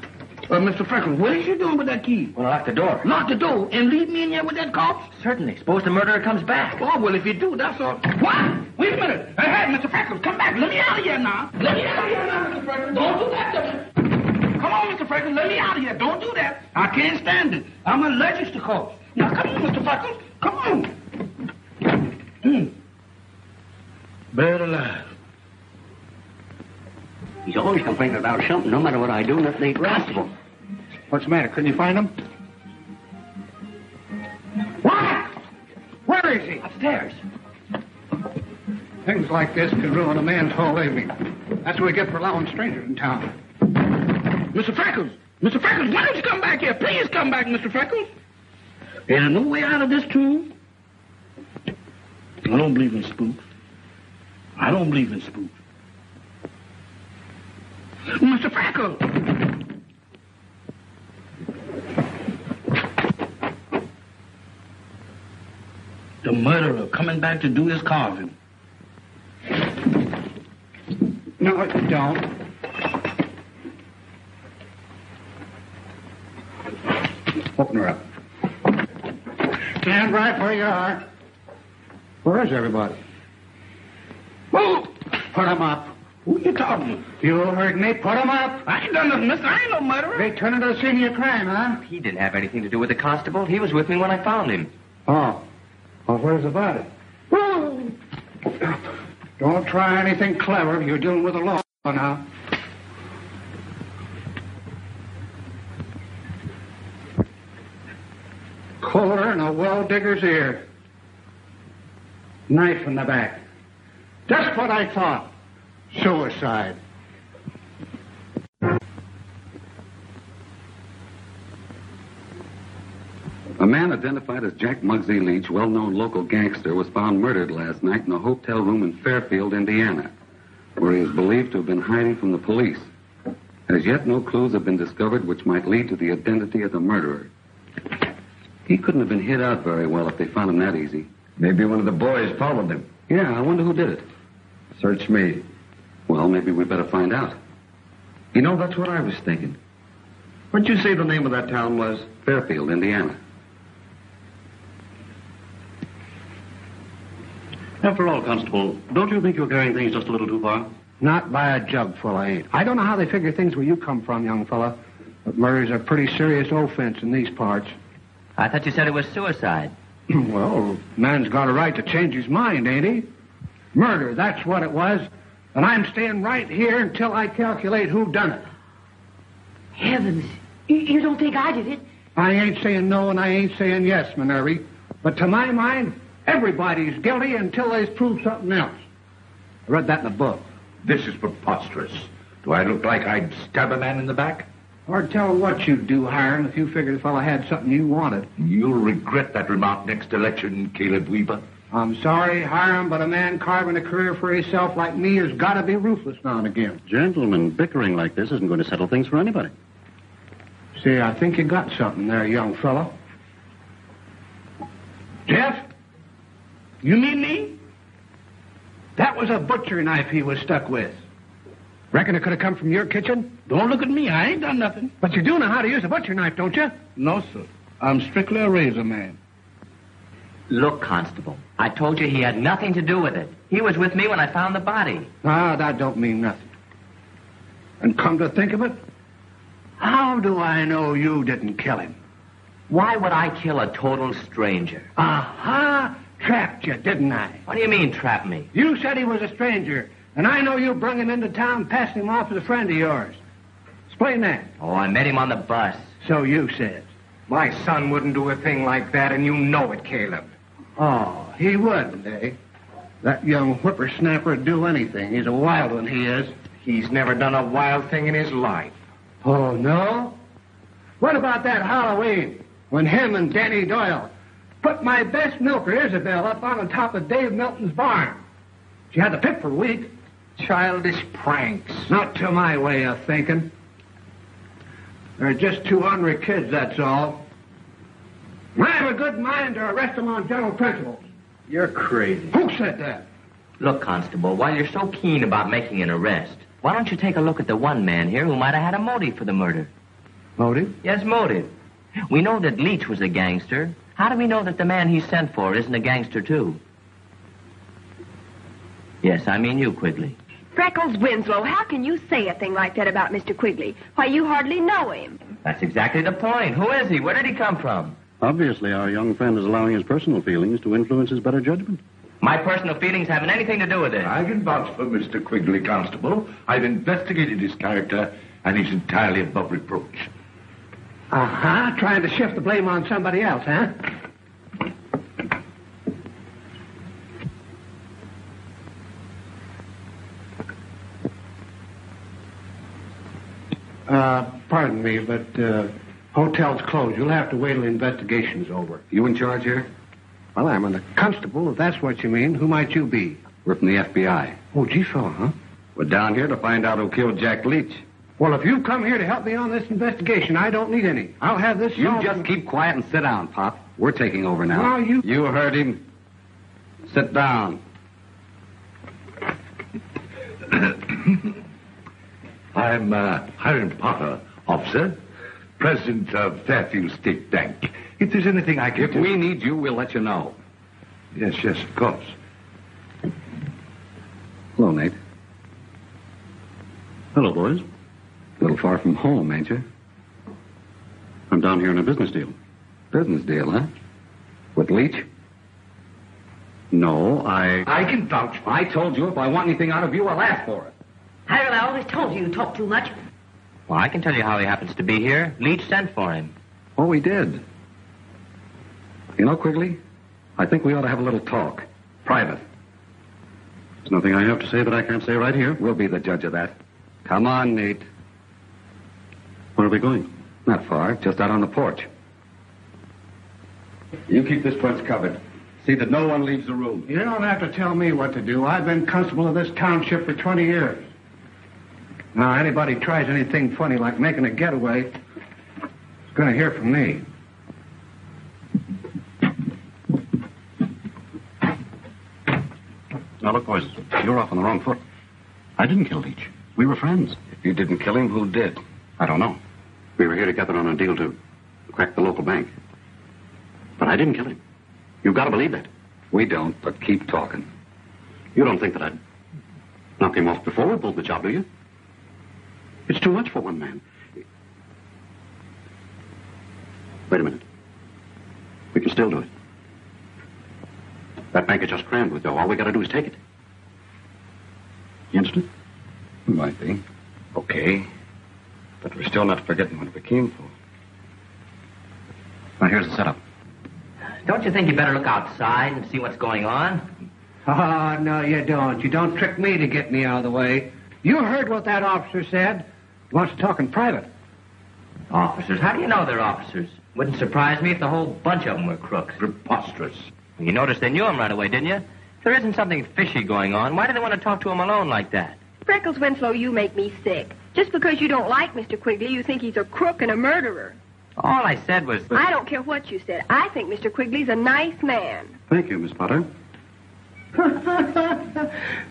Mr. Freckles, what is you doing with that key? Well, lock the door. Lock the door and leave me in here with that corpse? Certainly. Suppose the murderer comes back. Oh, well, if you do, that's all. What? Wait a minute. Hey, Mr. Freckles, come back. Let me out of here now. Let me out of here now, Mr. Freckles. Don't do that to me. Come on, Mr. Freckles, let me out of here. Don't do that. I can't stand it. I'm allergic to corpse. Now, come on, Mr. Freckles. Come on. Buried alive. He's always complaining about something. No matter what I do, nothing ain't possible. What's the matter? Couldn't you find him? What? Where is he? Upstairs. Things like this can ruin a man's whole evening. That's what we get for allowing strangers in town. Mr. Freckles! Mr. Freckles, why don't you come back here? Please come back, Mr. Freckles. There's no way out of this tomb. I don't believe in spooks. I don't believe in spooks. Mr. Freckles! The murderer coming back to do his carving. No, don't. Open her up. Stand right where you are. Where is everybody? Whoa! Put them up. Who you talking to? You heard me. Put them up. I ain't done nothing, mister. I ain't no murderer. They turn into the scene of your crime, huh? He didn't have anything to do with the constable. He was with me when I found him. Oh. Well, where's the body? Whoa. Don't try anything clever. You're dealing with the law now. Colder than a well digger's ear. Knife in the back. Just what I thought. Suicide. A man identified as Jack Muggsy Leach, well-known local gangster, was found murdered last night in a hotel room in Fairfield, Indiana, where he is believed to have been hiding from the police. As yet, no clues have been discovered which might lead to the identity of the murderer. He couldn't have been hid out very well if they found him that easy. Maybe one of the boys followed him. Yeah, I wonder who did it. Search me. Well, maybe we better find out. You know, that's what I was thinking. What'd you say the name of that town was? Fairfield, Indiana. After all, Constable, don't you think you're carrying things just a little too far? Not by a jugful, I ain't. I don't know how they figure things where you come from, young fella, but murder's a pretty serious offense in these parts. I thought you said it was suicide. Well, man's got a right to change his mind, ain't he? Murder, that's what it was. And I'm staying right here until I calculate who done it. Heavens, you don't think I did it? I ain't saying no and I ain't saying yes, Minerva. But to my mind, everybody's guilty until they's proved something else. I read that in a book. This is preposterous. Do I look like I'd stab a man in the back? Hard tell what you'd do, Hiram, if you figured the fellow had something you wanted. You'll regret that remark next election, Caleb Weaver. I'm sorry, Hiram, but a man carving a career for himself like me has got to be ruthless now and again. Gentlemen, bickering like this isn't going to settle things for anybody. See, I think you got something there, young fellow. Jeff? You mean me? That was a butcher knife he was stuck with. Reckon it could have come from your kitchen? Don't look at me. I ain't done nothing. But you do know how to use a butcher knife, don't you? No, sir. I'm strictly a razor man. Look, Constable, I told you he had nothing to do with it. He was with me when I found the body. Ah, that don't mean nothing. And come to think of it, how do I know you didn't kill him? Why would I kill a total stranger? Aha! Trapped you, didn't I? What do you mean, trap me? You said he was a stranger, and I know you brung him into town, passed him off as a friend of yours. Explain that. Oh, I met him on the bus. So you said. My son wouldn't do a thing like that, and you know it, Caleb. Oh, he wouldn't, eh? That young whippersnapper'd do anything. He's a wild one, he is. He's never done a wild thing in his life. Oh, no? What about that Halloween, when him and Danny Doyle put my best milker, Isabel, up on the top of Dave Milton's barn? She had the pip for a week. Childish pranks. Not to my way of thinking. They're just two ornery kids, that's all. I have a good mind to arrest them on general principles. You're crazy. Who said that? Look, Constable, while you're so keen about making an arrest, why don't you take a look at the one man here who might have had a motive for the murder? Motive? Yes, motive. We know that Leach was a gangster. How do we know that the man he sent for isn't a gangster, too? Yes, I mean you, Quigley. Freckles Winslow, how can you say a thing like that about Mr. Quigley? Why, you hardly know him. That's exactly the point. Who is he? Where did he come from? Obviously, our young friend is allowing his personal feelings to influence his better judgment. My personal feelings haven't anything to do with it. I can vouch for Mr. Quigley, Constable. I've investigated his character, and he's entirely above reproach. Uh-huh. Trying to shift the blame on somebody else, huh? Pardon me, but hotel's closed. You'll have to wait till the investigation's over. You in charge here? Well, I'm a constable, if that's what you mean. Who might you be? We're from the FBI. Oh, gee, fella, huh? We're down here to find out who killed Jack Leach. Well, if you come here to help me on this investigation, I don't need any. I'll have this... You just keep quiet and sit down, Pop. We're taking over now. No, you... You heard him. Sit down. I'm Hiram Potter, officer, president of Fairfield State Bank. If there's anything I can If we need you, we'll let you know. Yes, of course. Hello, Nate. Hello, boys. A little far from home, ain't you? I'm down here on a business deal. Business deal, huh? With Leach? No, I can vouch for it. I told you if I want anything out of you, I'll ask for it. Hiram, I always told you talk too much. Well, I can tell you how he happens to be here. Leach sent for him. Oh, we did. You know, Quigley, I think we ought to have a little talk. Private. There's nothing I have to say that I can't say right here. We'll be the judge of that. Come on, Nate. Where are we going? Not far, just out on the porch. You keep this place covered. See that no one leaves the room. You don't have to tell me what to do. I've been constable of this township for 20 years. Now, anybody tries anything funny like making a getaway is going to hear from me. Now, look, boys, you're off on the wrong foot. I didn't kill Leach. We were friends. If you didn't kill him, who did? I don't know. We were here together on a deal to crack the local bank. But I didn't kill him. You've got to believe that. We don't, but keep talking. You don't think that I'd knock him off before we pulled the job, do you? It's too much for one man. Wait a minute. We can still do it. That bank is just crammed with dough. All we got to do is take it. You understand? Might be. Okay. But we're still not forgetting what we came for. Now, here's the setup. Don't you think you better look outside and see what's going on? Oh, no, you don't. You don't trick me to get me out of the way. You heard what that officer said. He wants to talk in private. Officers? How do you know they're officers? Wouldn't surprise me if the whole bunch of them were crooks. Preposterous. You noticed they knew him right away, didn't you? If there isn't something fishy going on, why do they want to talk to him alone like that? Freckles Winslow, you make me sick. Just because you don't like Mr. Quigley, you think he's a crook and a murderer. All I said was... I don't care what you said. I think Mr. Quigley's a nice man. Thank you, Miss Potter.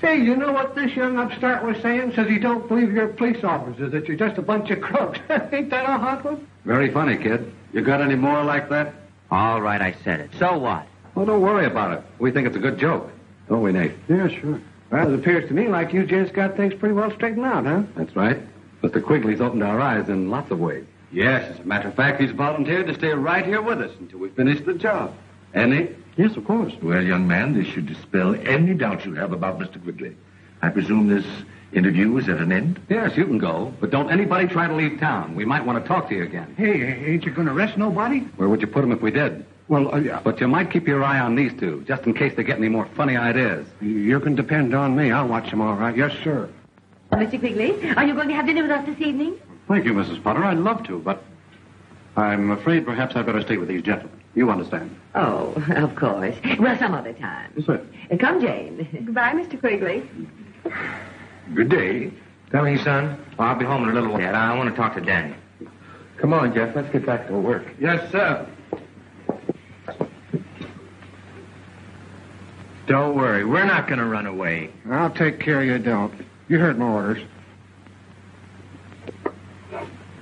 Say, you know what this young upstart was saying? Says he don't believe you're police officers, that you're just a bunch of crooks. Ain't that a hot one? Very funny, kid. You got any more like that? All right, I said it. So what? Well, don't worry about it. We think it's a good joke. Don't we, Nate? Yeah, sure. Well, it appears to me like you gents got things pretty well straightened out, huh? That's right. Mr. Quigley's opened our eyes in lots of ways. Yes, as a matter of fact, he's volunteered to stay right here with us until we finish the job. And Nate? Yes, of course. Well, young man, this should dispel any doubt you have about Mr. Quigley. I presume this interview is at an end? Yes, you can go. But don't anybody try to leave town. We might want to talk to you again. Hey, ain't you going to arrest nobody? Where would you put him if we did? Well, yeah. But you might keep your eye on these two, just in case they get any more funny ideas. You can depend on me. I'll watch them all right. Yes, sir. Mr. Quigley, are you going to have dinner with us this evening? Thank you, Mrs. Potter. I'd love to, but I'm afraid perhaps I'd better stay with these gentlemen. You understand? Oh, of course. Well, some other time. Yes, sir. Come, Jane. Goodbye, Mr. Quigley. Good day. Coming, son? Well, I'll be home in a little while. Dad, I want to talk to Danny. Come on, Jeff. Let's get back to work. Yes, sir. Don't worry. We're not going to run away. I'll take care you don't. You heard my orders.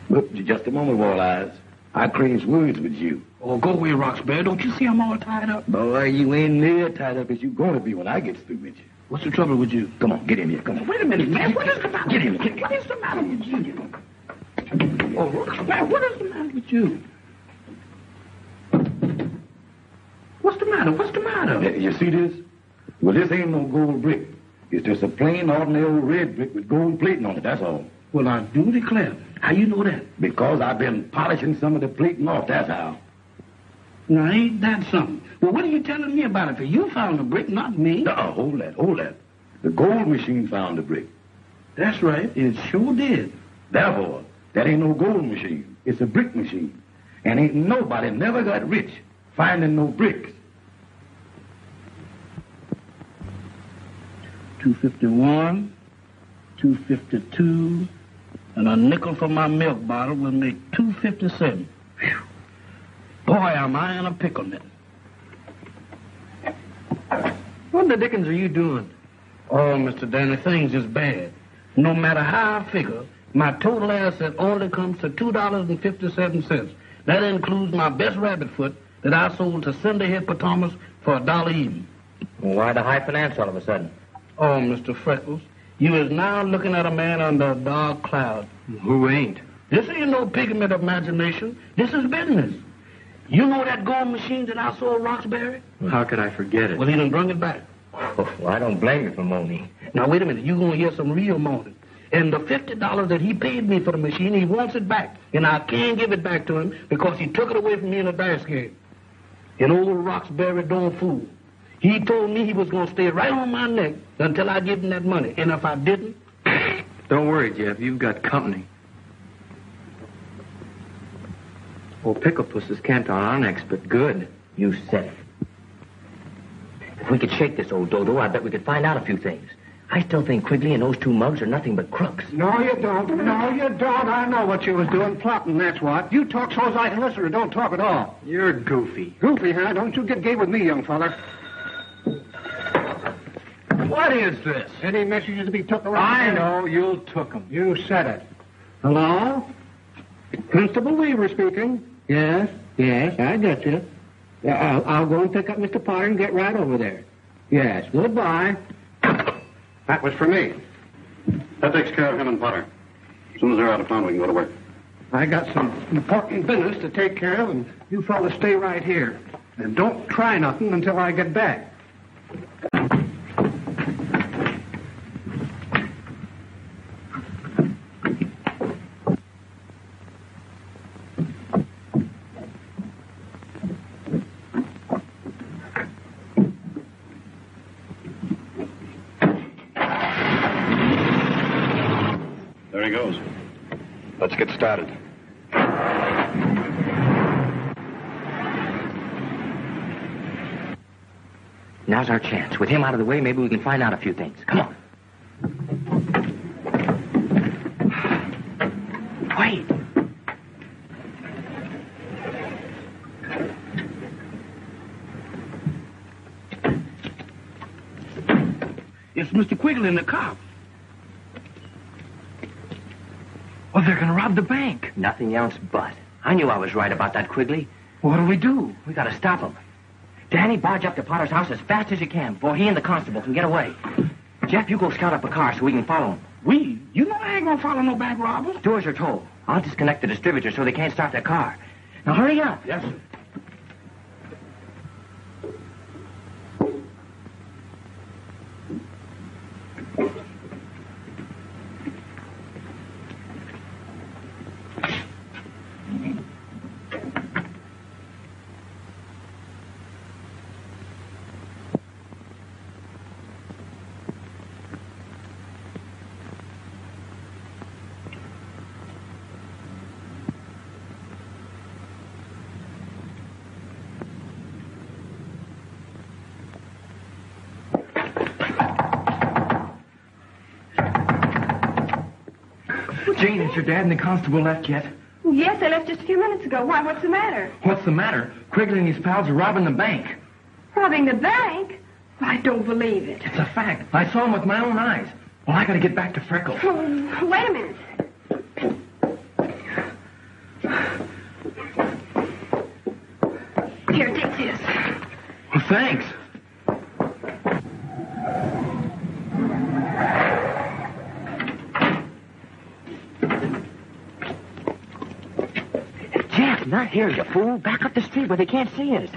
Look, just a moment, Walleyes. I craves words with you. Oh, go away, Roxbury. Don't you see I'm all tied up? Boy, you ain't near tied up as you going to be when I get through with you. What's the trouble with you? Come on, get in here. Come on. Wait a minute, man. What is the matter? Get in here. What is the matter with you? Oh, Roxbury, what is the matter with you? What's the matter? What's the matter? You see this? Well, this ain't no gold brick. It's just a plain, ordinary old red brick with gold plating on it, that's all. Well, I do declare. How you know that? Because I've been polishing some of the plating off, that's how. Now, ain't that something? Well, what are you telling me about it? For you found the brick, not me. No, hold that. The gold machine found the brick. That's right. It sure did. Therefore, that ain't no gold machine. It's a brick machine. And ain't nobody never got rich finding no bricks. $2.51, $2.52, and a nickel for my milk bottle will make $2.57. Whew. Boy, am I in a pickle now. What the dickens are you doing? Oh, Mr. Danny, things is bad. No matter how I figure, my total asset only comes to $2.57. That includes my best rabbit foot that I sold to Cindy Hippopotamus for $1 even. Well, why the high finance all of a sudden? Oh, Mr. Freckles, you is now looking at a man under a dark cloud. Who ain't? This ain't no pigment of imagination. This is business. You know that gold machine that I sold Roxbury? How could I forget it? Well, he done brung it back. Oh, well, I don't blame you for moaning. Now, wait a minute. You're going to hear some real moaning. And the $50 that he paid me for the machine, he wants it back. And I can't give it back to him because he took it away from me in a dice game. And old Roxbury don't fool. He told me he was going to stay right on my neck until I give him that money. And if I didn't... Don't worry, Jeff. You've got company. Old Picklepuss is camped on our necks, but good. You said it. If we could shake this old dodo, I bet we could find out a few things. I still think Quigley and those two mugs are nothing but crooks. No, you don't. No, you don't. I know what you was doing, plotting, that's what. You talk so as I can listen or don't talk at all. You're goofy. Goofy, huh? Don't you get gay with me, young feller. What is this? Any messages to be took around? I know. You took them. You said it. Hello? Constable Weaver speaking. Yes, I get you. Yeah, I'll go and pick up Mr. Potter and get right over there. Yes, goodbye. That was for me. That takes care of him and Potter. As soon as they're out of town, we can go to work. I got some important business to take care of, and you fellas stay right here. And don't try nothing until I get back. There he goes. Let's get started. Now's our chance. With him out of the way, maybe we can find out a few things. Come on. Wait. It's Mr. Quigley and the cop. Well, they're going to rob the bank. Nothing else but. I knew I was right about that, Quigley. What do we do? We got to stop them. Danny, barge up to Potter's house as fast as you can before he and the constable can get away. Jeff, you go scout up a car so we can follow him. We? You know I ain't gonna follow no bank robbers. Do as you're told. I'll disconnect the distributor so they can't start their car. Now hurry up. Yes, sir. Jane, has your dad and the constable left yet? Yes, they left just a few minutes ago. Why, what's the matter? What's the matter? Quigley and his pals are robbing the bank. Robbing the bank? I don't believe it. It's a fact. I saw him with my own eyes. Well, I gotta get back to Freckles. Oh, wait a minute. Here, take this. Well, thanks. Jeff, not here, you fool. Back up the street where they can't see us.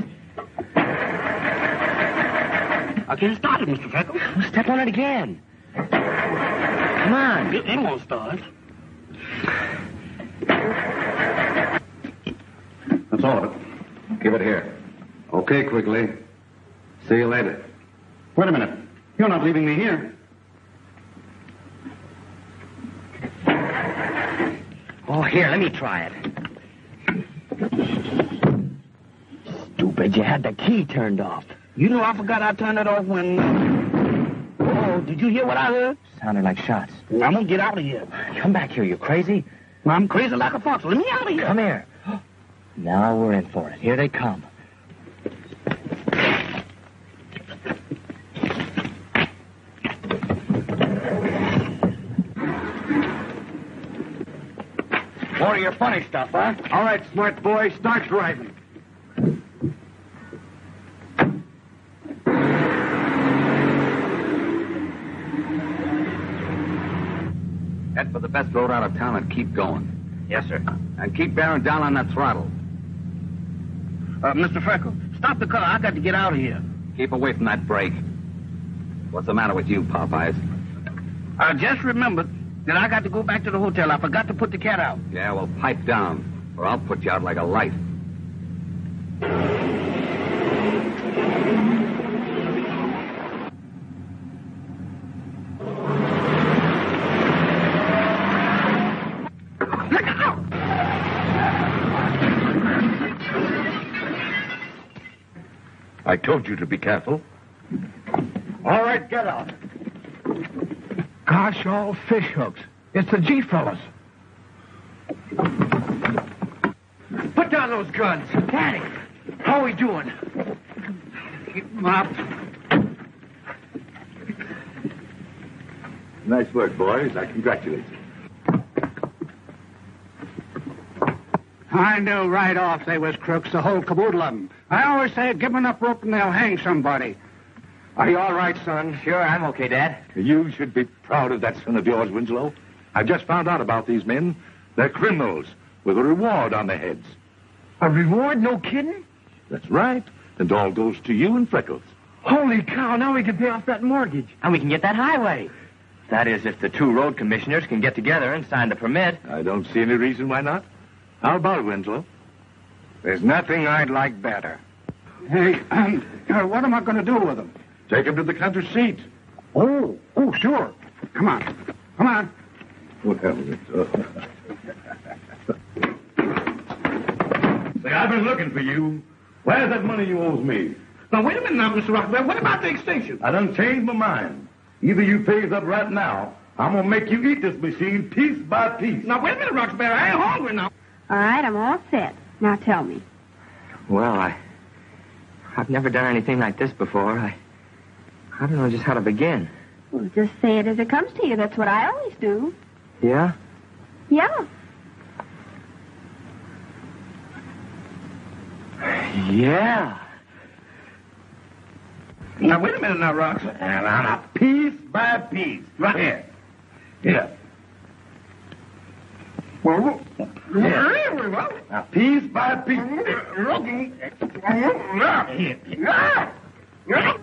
I can't start it, Mr. Freckles. Well, step on it again. Come on. It won't start. That's all of it. Give it here. Okay, Quigley. See you later. Wait a minute. You're not leaving me here. Oh, here, let me try it. Stupid, you had the key turned off. You know I forgot I turned it off when... Oh, did you hear what I heard? Sounded like shots. I'm gonna get out of here. Come back here, you crazy. I'm crazy like a fox. Let me out of here. Come here. Now we're in for it. Here they come. More of your funny stuff, huh? All right, smart boy, start driving. Head for the best road out of town and keep going. Yes, sir. And keep bearing down on that throttle. Mr. Freckles, stop the car. I got to get out of here. Keep away from that brake. What's the matter with you, Popeyes? I just remembered that I got to go back to the hotel. I forgot to put the cat out. Yeah, well, pipe down, or I'll put you out like a light. I told you to be careful. All right, get out. Gosh, all fish hooks. It's the G fellas. Put down those guns. Danny, how are we doing? Keep them up. Nice work, boys. I congratulate you. I knew right off they was crooks, the whole caboodle of them. I always say, give them enough rope and they'll hang somebody. Are you all right, son? Sure, I'm okay, Dad. You should be proud of that son of yours, Winslow. I've just found out about these men. They're criminals with a reward on their heads. A reward? No kidding? That's right. And all goes to you and Freckles. Holy cow, now we can pay off that mortgage. And we can get that highway. That is, if the two road commissioners can get together and sign the permit. I don't see any reason why not. How about it, Winslow? There's nothing I'd like better. Hey, what am I going to do with them? Take them to the country seat. Oh, sure. Come on. Well, say, I've been looking for you. Where's that money you owes me? Now, wait a minute now, Mr. Rockbell. What about the extension? I done changed my mind. Either you pays up right now, I'm going to make you eat this machine piece by piece. Now, wait a minute, Roxbury. I ain't hungry now. All right, I'm all set. Now tell me. Well, I've never done anything like this before. I don't know just how to begin. Well, just say it as it comes to you. That's what I always do. Yeah? Yeah. Yeah. Now, wait a minute now, Rox. And I'm a piece by piece. Right here. Here. Well, Here. Now, piece by piece. Look.